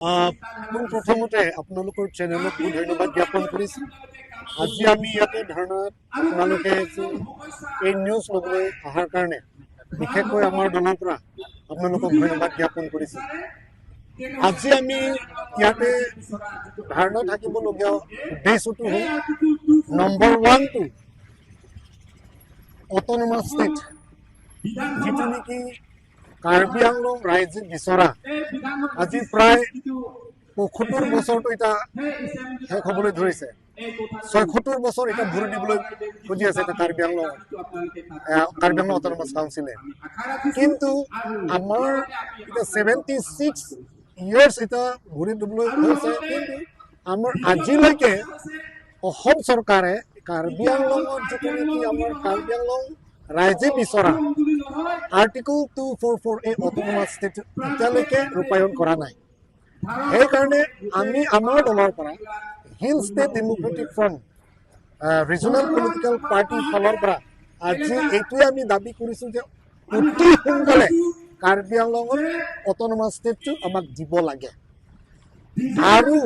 প্ৰথমতে আপোনালোকৰ চেনেলক ধন্যবাদ জ্ঞাপন কৰিছোঁ। আজি আমি ইয়াতে ধাৰণাত আপোনালোকে এই নিউজ ল'বলৈ অহাৰ কাৰণে বিশেষকৈ আমাৰ দলৰ পৰা আপোনালোকক ধন্যবাদ জ্ঞাপন কৰিছোঁ। আজি আমি ইয়াতে ধাৰণা থাকিবলগীয়া উদ্দেশ্যটো হ'ল নম্বৰ 1টো অট'নমাছ ষ্টেট, যিটো নেকি কাৰ্বি আংলং ৰাইজে বিচৰা। আজি প্ৰায় ৭৫ বছৰটো এতিয়া শেষ হ'বলৈ ধৰিছে। ৭৬ বছৰ এতিয়া ভৰি দিবলৈ খুজি আছে এতিয়া কাৰ্বি আংলং অট'নমাছ কাউন্সিলে। কিন্তু আমাৰ এতিয়া 76 ইয়াৰ্ছ এতিয়া ভৰি দিবলৈ হৈছে। কিন্তু আমাৰ আজিলৈকে অসম চৰকাৰে কাৰ্বি আংলঙত যিটো নেকি আমাৰ কাৰ্বি আংলং ৰাইজে বিচৰা আৰ্টিকল 244 এই অট'নমাছ ষ্টেট এতিয়ালৈকে ৰূপায়ণ কৰা নাই। সেইকাৰণে আমি আমাৰ দলৰ পৰা Hill State Democratic Front regional political পাৰ্টিৰ ফালৰ পৰা আজি এইটোৱে আমি দাবী কৰিছোঁ যে অতি সোনকালে কাৰ্বি আংলঙত অট'নমাছ ষ্টেটটো আমাক দিব লাগে। আৰু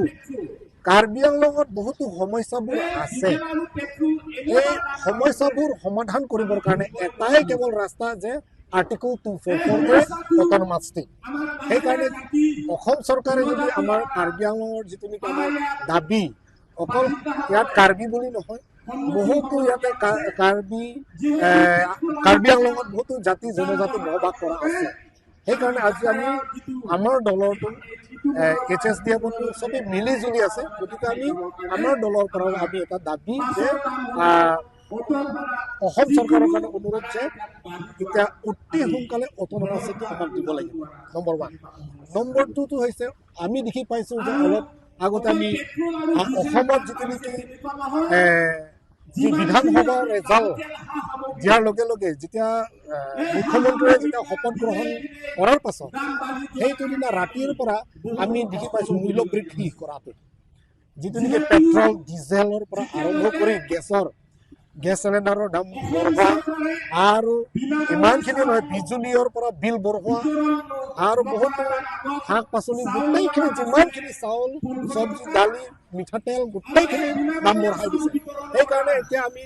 কাৰ্বি আংলঙত বহুতো সমস্যাবোৰ আছে। এই সমস্যাবোৰ সমাধান কৰিবৰ কাৰণে এটাই কেৱল ৰাস্তা যে আৰ্টিকল 244 অট'নমাছ ষ্টেট। সেইকাৰণে অসম চৰকাৰে যদি আমাৰ কাৰ্বি আংলঙৰ যিটো নেকি আমাৰ দাবী, অকল ইয়াত কাৰ্বি বুলি নহয়, বহুতো ইয়াতে কাৰ্বি আংলঙত বহুতো জাতি জনজাতি বসবাস কৰা আছে। সেইকাৰণে আজি আমি আমাৰ দলৰটো HSDF চবেই মিলি জুলি আছে। গতিকে আমি আমাৰ দলৰ পৰাও আমি এটা দাবী যে অসম চৰকাৰৰ কাৰণে অনুৰোধ যে এতিয়া অতি সোনকালে অট'নমাছ ষ্টেটটো আমাক দিব লাগিব, নম্বৰ 1। নম্বৰ 2টো হৈছে আমি দেখি পাইছোঁ যে অলপ আগতে আমি অসমত যিটো নেকি যি বিধানসভাৰ ৰেজাল্ট দিয়াৰ লগে লগে যেতিয়া মুখ্যমন্ত্ৰীয়ে যেতিয়া শপত গ্ৰহণ কৰাৰ পাছত সেইটো দিনা ৰাতিৰ পৰা আমি দেখি পাইছোঁ মূল্য বৃদ্ধি কৰাটো, যিটো নেকি পেট্ৰল ডিজেলৰ পৰা আৰম্ভ কৰি গেছ চিলিণ্ডাৰৰ দাম বঢ়োৱা, আৰু ইমানখিনি নহয় বিজুলীৰ পৰা বিল বঢ়োৱা, আৰু বহুতো শাক পাচলি গোটেইখিনি যিমানখিনি চাউল চব্জি দালি মিঠাতেল গোটেইখিনি দাম বঢ়াই দিছে। সেইকাৰণে এতিয়া আমি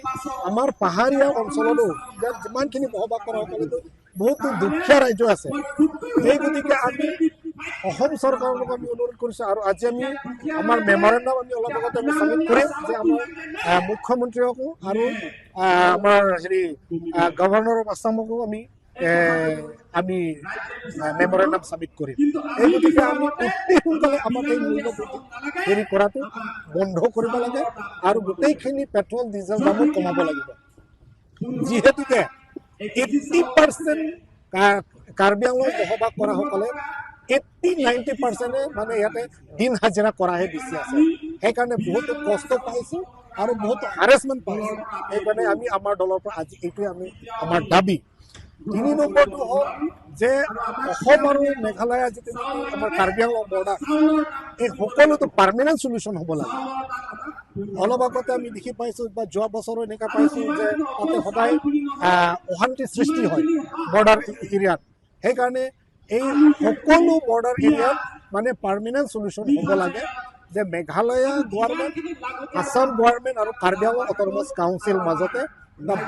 আমাৰ পাহাৰীয়া অঞ্চলতো ইয়াত যিমানখিনি বসবাস কৰা সকলোতো বহুতো দুখীয়া ৰাজ্য আছে। সেই গতিকে আমি অসম চৰকাৰক আমি অনুৰোধ কৰিছোঁ, আৰু আজি আমি আমাৰ মেমৰেণ্ডাম আমি অলপ আগতে আমি চাবমিট কৰিম যে আমাৰ মুখ্যমন্ত্ৰীকো আৰু আমাৰ গভৰ্ণৰ অফ আছামকো আমি মেমৰেণ্ডাম চাবমিট কৰিম। এই গতিকে আমি অতি সোনকালে আমাৰ এই মূল্য বৃদ্ধি কৰাটো বন্ধ কৰিব লাগে, আৰু গোটেইখিনি পেট্ৰল ডিজেল দামো কমাব লাগিব। যিহেতুকে 80% কাৰ্বি আংলং বসবাস কৰাসকলে 80-90% মানে ইয়াতে দিন হাজিৰা কৰাহে বেছি আছে। সেইকাৰণে বহুতো কষ্ট পাইছোঁ আৰু বহুতো হাৰেছমেণ্ট পাইছোঁ। সেইকাৰণে আমি আমাৰ দলৰ পৰা আজি এইটোৱে আমাৰ দাবী। 3 নম্বৰটো হ'ল যে অসম আৰু মেঘালয় যিটো নেকি আমাৰ কাৰ্বি আংলং বৰ্ডাৰ, এই সকলোতো পাৰ্মানেণ্ট চলিউশ্যন হ'ব লাগে। অলপ আগতে আমি দেখি পাইছোঁ বা যোৱা বছৰো এনেকুৱা পাইছোঁ যে তাতে সদায় অশান্তিৰ সৃষ্টি হয় বৰ্ডাৰ এৰিয়াত। সেইকাৰণে এই সকলো বৰ্ডাৰ এৰিয়াত মানে পাৰ্মানেণ্ট চলিউশ্যন হ'ব লাগে, যে মেঘালয় গভৰ্ণমেণ্ট, আছাম গভৰ্ণমেণ্ট আৰু কাৰ্বি আংলং অট'নমাছ কাউন্সিল মাজতে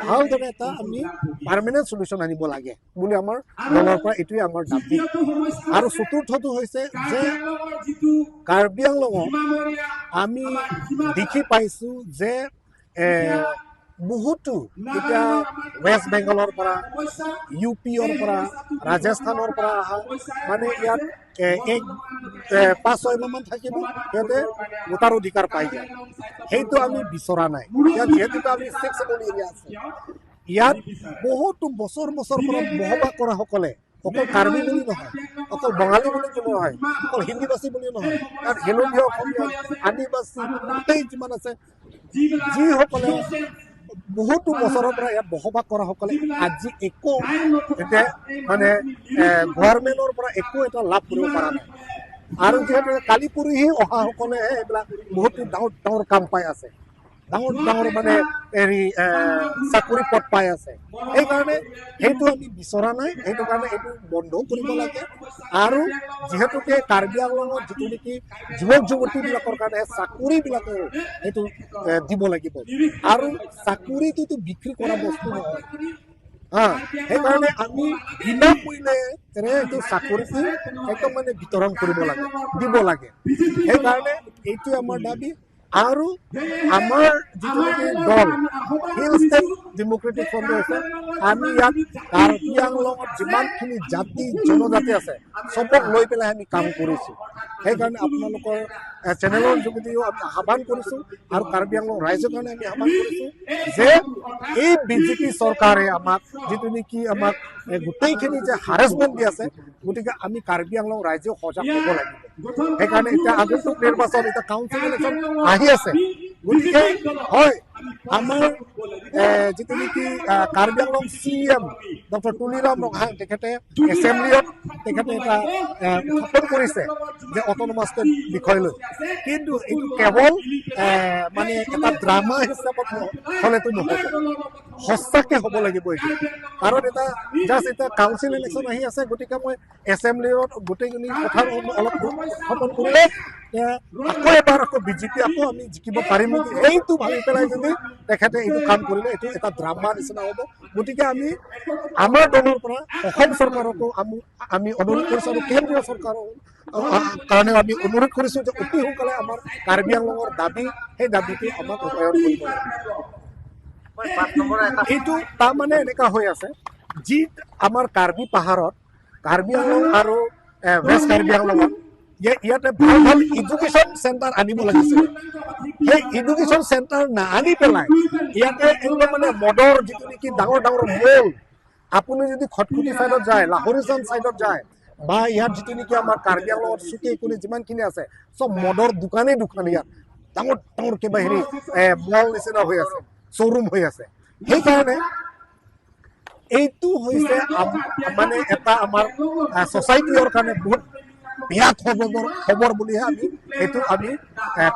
ভালদৰে এটা আমি পাৰ্মানেণ্ট চলিউশ্যন আনিব লাগে বুলি আমাৰ দলৰ পৰা এইটোৱে আমাৰ দাবী। আৰু চতুৰ্থটো হৈছে যে কাৰ্বি আংলঙত আমি দেখি পাইছোঁ যে বহুতো এতিয়া ৱেষ্ট বেংগলৰ পৰা, UPৰ পৰা, ৰাজস্থানৰ পৰা অহা মানে ইয়াত 5-6 মাহমান থাকিব, সিহঁতে ভোটাৰ অধিকাৰ পাই যায়। সেইটো আমি বিচৰা নাই। ইয়াত যিহেতুকে আমি 6 শ্বেডিউল এৰিয়া আছে, ইয়াত বহুতো বছৰ পৰা বসবাস কৰা সকলে অকল কাৰ্বি বুলি নহয়, অকল বঙালী বুলি নহয়, অকল হিন্দীভাষী বুলি নহয়, ইয়াত হেলনীয়া অসমীয়া আদিবাসী গোটেই যিমান আছে, যিসকলে বহুতো বছৰৰ পৰা ইয়াত বসবাস কৰা সকলে আজি একো এতিয়া মানে গভৰ্ণমেণ্টৰ পৰা একো এটা লাভ কৰিব পৰা নাই। আৰু যিহেতু কালি পৰহি অহা সকলেহে এইবিলাক বহুতো ডাঙৰ কাম পাই আছে। ডাঙৰ ডাঙৰ মানে হেৰি চাকৰি পদ পাই আছে সেইকাৰণে সেইটো আমি বিচৰা নাই সেইটো কাৰণে এইটো বন্ধ কৰিব লাগে আৰু যিহেতুকে কাৰ্বি আংলঙত যিটো নেকি যুৱক যুৱতীবিলাকৰ কাৰণে চাকৰিবিলাকো সেইটো দিব লাগিব আৰু চাকৰিটোতো বিক্ৰী কৰা বস্তু নহয় সেইকাৰণে আমি বিনামূল্যেৰে এইটো চাকৰিটো একদম মানে বিতৰণ কৰিব লাগে দিব লাগে সেইকাৰণে এইটো আমাৰ দাবী আৰু আমাৰ যিটো নেকি দল হিল ষ্টেট ডেমক্ৰেটিক ফ্ৰণ্ট আছে আমি ইয়াত কাৰ্বি আংলঙত যিমানখিনি জাতি জনজাতি আছে চবক লৈ পেলাই আমি কাম কৰিছোঁ সেইকাৰণে আপোনালোকৰ চেনেলৰ যোগেদিও আমি আহ্বান কৰিছোঁ আৰু কাৰ্বি আংলং ৰাইজৰ কাৰণে আমি আহ্বান কৰিছোঁ যে এই বিজেপি চৰকাৰে আমাক যিটো নেকি আমাক গোটেইখিনি যে হাৰেছমেণ্ট দি আছে গতিকে আমি কাৰ্বি আংলং ৰাইজেও সজাগ হ'ব লাগিব সেইকাৰণে এতিয়া আগন্তুক নিৰ্বাচন এতিয়া কাউন্সিল ইলেকশ্যন আহি আছে গতিকে হয় আমাৰ যিটো নেকি কাৰ্বি আংলং CM ডক্টৰ তুলিৰাম ৰঙাং তেখেতে এছেম্বলিত তেখেতে এটা উত্থাপন কৰিছে যে অট'নমাছ ষ্টেট বিষয় লৈ কিন্তু এইটো কেৱল মানে এটা ড্ৰামা হিচাপত হ'লেতো নহ'ব সঁচাকৈ হ'ব লাগিব এইটো কাৰণ এটা জাষ্ট এতিয়া কাউন্সিল ইলেকশ্যন আহি আছে গতিকে মই এছেম্বলিত গোটেইখিনি কথা অলপ উত্থাপন কৰিলে আকৌ এবাৰ আকৌ বিজেপি আকৌ আমি জিকিব পাৰিম নেকি এইটো ভাবি পেলাই যদি তেখেতে এইটো কাম কৰিলে এইটো এটা ড্ৰামা নিচিনা হ'ব গতিকে আমি আমাৰ দলৰ পৰা অসম চৰকাৰকো আমি অনুৰোধ কৰিছোঁ আৰু কেন্দ্ৰীয় চৰকাৰৰ কাৰণে আমি অনুৰোধ কৰিছোঁ যে অতি সোনকালে আমাৰ কাৰ্বি আংলঙৰ দাবী সেই দাবীটো আমাক ৰূপায়ণ কৰিব লাগে এইটো তাৰমানে এনেকুৱা হৈ আছে যি আমাৰ কাৰ্বি পাহাৰত কাৰ্বি আংলং আৰু ৱেষ্ট কাৰ্বি আংলঙত ইয়াতে ভাল ভাল এডুকেশ্যন চেণ্টাৰ আনিব লাগিছিল সেই এডুকেশ্যন চেণ্টাৰ নাআনি পেলাই ইয়াতে একদম মানে মদৰ যিটো নেকি ডাঙৰ ডাঙৰ মল আপুনি যদি খটখুটি ছাইডত যায় লাহৰিজান ছাইডত যায় বা ইয়াত যিটো নেকি আমাৰ কাৰ্বি আংলঙত চুকে কোনে যিমানখিনি আছে চব মদৰ দোকানেই দোকান ইয়াত ডাঙৰ ডাঙৰ কিবা হেৰি মল নিচিনা হৈ আছে শ্ব'ৰুম হৈ আছে সেইকাৰণে এইটো হৈছে মানে এটা আমাৰ ছ'চাইটিৰ কাৰণে বহুত বেয়া খবৰ বুলিহে আমি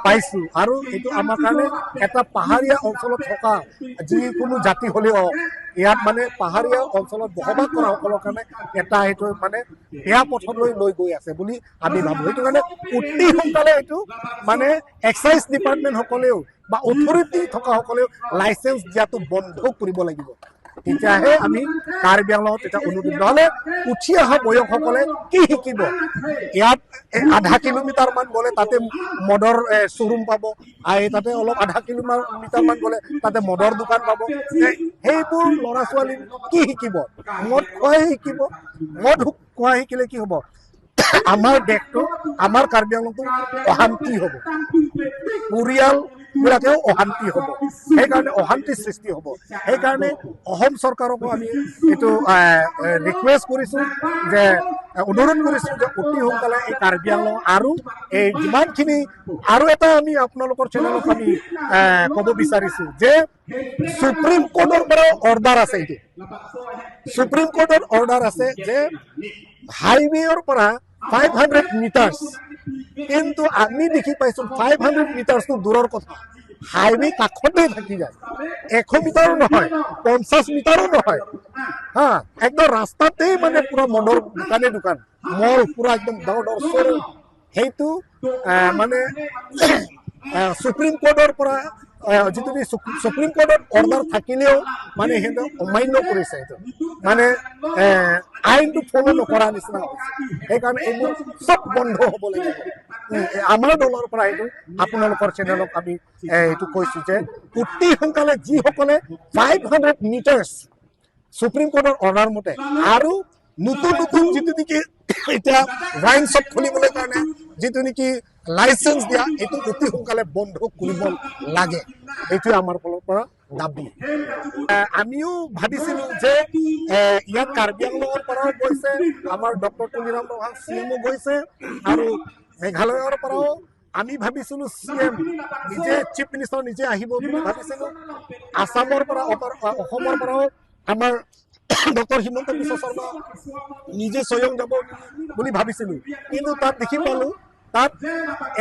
পাইছোঁ আৰু এইটো আমাৰ কাৰণে এটা পাহাৰীয়া অঞ্চলত থকা যিকোনো জাতি হ'লেও ইয়াত মানে পাহাৰীয়া অঞ্চলত বসবাস কৰা সকলৰ কাৰণে এটা এইটো মানে বেয়া পথলৈ লৈ গৈ আছে বুলি আমি ভাবোঁ সেইটো কাৰণে অতি সোনকালে এইটো মানে এক্সাইজ ডিপাৰ্টমেণ্টসকলেও বা অথৰিটি থকাসকলেও লাইচেঞ্চ দিয়াটো বন্ধ কৰিব লাগিব তেতিয়াহে আমি কাৰ্বি আংলঙত তেতিয়া অনুমতি নহ'লে উঠি অহা বয়সসকলে কি শিকিব ইয়াত আধা কিলোমিটাৰমান গ'লে তাতে মদৰ শ্ব'ৰুম পাব তাতে অলপ আধা কিলোমিটাৰমান গ'লে তাতে মদৰ দোকান পাব সেইবোৰ ল'ৰা ছোৱালী কি শিকিব মদ খোৱাই শিকিব মদ খোৱা শিকিলে কি হ'ব আমাৰ দেশটো আমাৰ কাৰ্বি আংলঙটো অশান্তি হ'ব পৰিয়ালবিলাকেও অশান্তি হ'ব সেইকাৰণে অশান্তিৰ সৃষ্টি হ'ব সেইকাৰণে অসম চৰকাৰকো আমি এইটো ৰিকুৱেষ্ট কৰিছোঁ যে অনুৰোধ কৰিছোঁ যে অতি সোনকালে এই কাৰ্বি আংলং আৰু এই যিমানখিনি আৰু এটা আমি আপোনালোকৰ চেনেলত আমি ক'ব বিচাৰিছোঁ যে সুপ্ৰিম কোৰ্টৰ পৰাও অৰ্ডাৰ আছে এইটো সুপ্ৰিম কোৰ্টৰ অৰ্ডাৰ আছে যে হাইৱেৰ পৰা 500 মিটাৰ্ছ কিন্তু আমি দেখি পাইছোঁ 500 মিটাৰ্ছটো দূৰৰ কথা হাইৱে কাষতেই থাকি যায় 100 মিটাৰো নহয় 50 মিটাৰো নহয় একদম ৰাস্তাতেই মানে পুৰা মদৰ দোকান মল পুৰা একদম ডাঙৰ ডাঙৰ শ্ব'ৰুম সেইটো মানে সুপ্ৰিম কোৰ্টৰ পৰা যিটো সুপ্ৰিম কোৰ্টত অৰ্ডাৰ থাকিলেও মানে সিহঁতে অমান্য কৰিছে সেইটো মানে আইনটো ফ'ল' নকৰা নিচিনা হৈছে সেইকাৰণে এইবোৰ চব বন্ধ হ'ব লাগিব আমাৰ দলৰ পৰা এইটো আপোনালোকৰ চেনেলক আমি এইটো কৈছোঁ যে অতি সোনকালে যিসকলে 500 মিটাৰ্ছ সুপ্ৰিম কোৰ্টৰ অৰ্ডাৰ মতে আৰু নতুন যিটো নেকি এতিয়া ৱাইন শ্বপ খুলিবলৈ কাৰণে যিটো নেকি লাইচেঞ্চ দিয়া এইটো অতি সোনকালে বন্ধ কৰিব লাগে এইটোৱে আমাৰ ফালৰ পৰা দাবী আমিও ভাবিছিলোঁ যে ইয়াত কাৰ্বি আংলঙৰ পৰাও গৈছে আমাৰ ডক্টৰ তুলিৰাম ৰঙাং CMও গৈছে আৰু মেঘালয়ৰ পৰাও আমি ভাবিছিলোঁ CM নিজে চিফ মিনিষ্টাৰ নিজে আহিব বুলি ভাবিছিলোঁ আসামৰ পৰা অসমৰ পৰাও আমাৰ ডক্টৰ হিমন্ত বিশ্ব শৰ্মা নিজে স্বয়ং যাব বুলি ভাবিছিলোঁ কিন্তু তাত দেখি পালোঁ তাত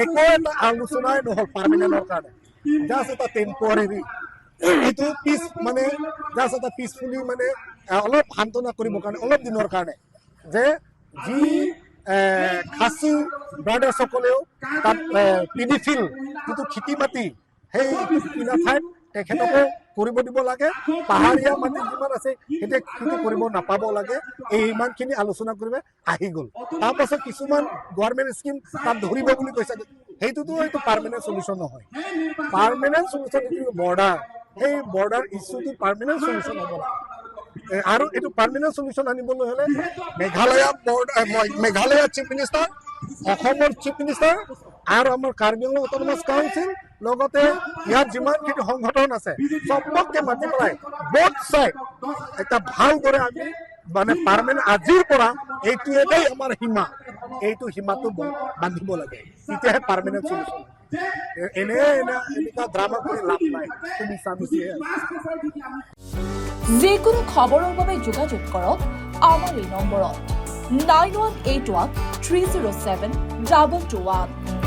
একো এটা আলোচনাই নহ'ল পাৰ্মিনেণ্টৰ কাৰণে জাষ্ট এটা টেম্পৰাৰী এইটো পিছ মানে জাষ্ট এটা পিছফুলি মানে অলপ সান্তনা কৰিবৰ কাৰণে অলপ দিনৰ কাৰণে যে যি খাচী ব্ৰাদাৰ্ছসকলেও তাত পিডি ফিল্ড যিটো খেতি মাটি সেই কিনা ঠাইত তেখেতকো কৰিব দিব লাগে পাহাৰীয়া মাটি যিমান আছে সেইটো খেতি কৰিব নাপাব লাগে এই ইমানখিনি আলোচনা কৰিব আহি গ'ল তাৰপাছত কিছুমান গভৰ্ণমেণ্ট স্কিম তাত ধৰিব বুলি কৈছে সেইটোতো এইটো পাৰ্মানেণ্ট চলিউশ্যন নহয় পাৰ্মানেণ্ট চলিউশ্যন যিটো বৰ্ডাৰ সেই বৰ্ডাৰ ইছ্যুটো পাৰ্মানেণ্ট চলিউশ্যন হ'ব লাগে আৰু এইটো পাৰ্মানেণ্ট চলিউশ্যন আনিবলৈ হ'লে মেঘালয়ৰ চিফ মিনিষ্টাৰ অসমৰ চিফ মিনিষ্টাৰ আৰু আমাৰ কাৰ্বি আংলং অট'নমাছ কাউন্সিল লগতে ইয়াত যিমানখিনি সংগঠন আছে চবকে মাতি পেলাই বোথ চাইড এটা ভালদৰে আমি মানে পাৰ্মানেণ্ট আজিৰ পৰা এইটো এটাই আমাৰ সীমা এইটো সীমাটো বান্ধিব লাগে তেতিয়াহে পাৰ্মানেণ্ট চলিউশ্যন এনেকুৱা ড্ৰামা কৰি লাভ নাই তুমি চামিছিয়ে যিকোনো খবৰৰ বাবে যোগাযোগ কৰক আমাৰ এই নম্বৰত 9181 307 2221